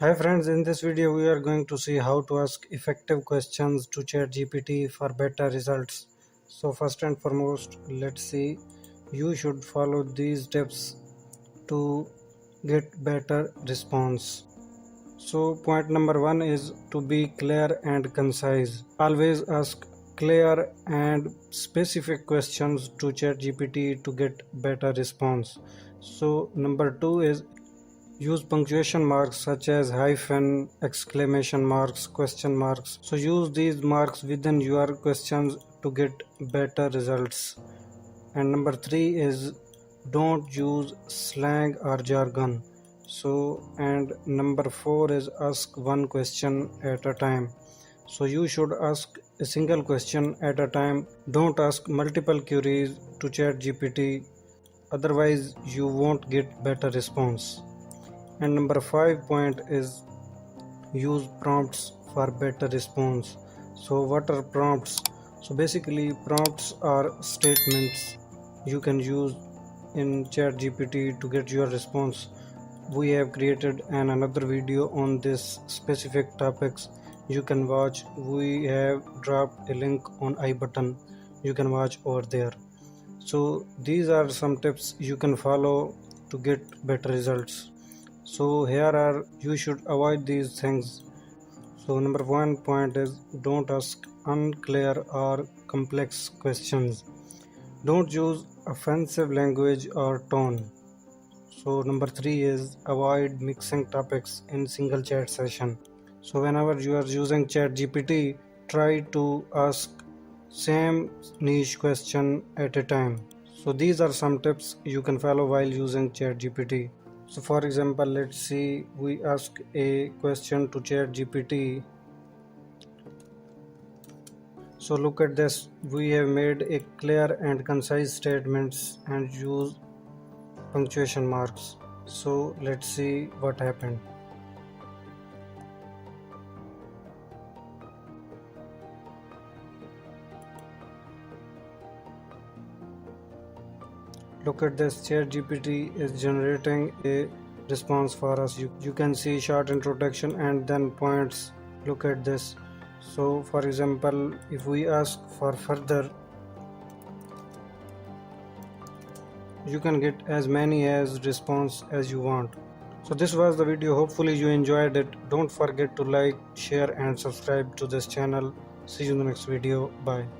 Hi friends, in this video we are going to see how to ask effective questions to ChatGPT for better results. So first and foremost, let's see, you should follow these steps to get better response. So point number one is to be clear and concise. Always ask clear and specific questions to ChatGPT to get better response. So number two is use punctuation marks such as hyphen, exclamation marks, question marks. So use these marks within your questions to get better results. And number three is don't use slang or jargon. And number four is ask one question at a time. So you should ask a single question at a time. Don't ask multiple queries to ChatGPT, otherwise you won't get better response. And number 5 point is use prompts for better response. So what are prompts? So basically prompts are statements you can use in ChatGPT to get your response. We have created another video on this specific topics. You can watch. We have dropped a link on I button. You can watch over there. So these are some tips you can follow to get better results. So here are, you should avoid these things. So number 1 point is don't ask unclear or complex questions. Don't use offensive language or tone. So number 3 is avoid mixing topics in single chat session. So whenever you are using ChatGPT, try to ask same niche question at a time. So these are some tips you can follow while using ChatGPT. So for example, let's see, we ask a question to ChatGPT. So look at this, we have made a clear and concise statements and use punctuation marks. So let's see what happened. Look at this, ChatGPT is generating a response for us. You can see short introduction and then points. Look at this. So for example, if we ask for further, you can get as many as response as you want. So this was the video. Hopefully you enjoyed it. Don't forget to like, share and subscribe to this channel. See you in the next video. Bye.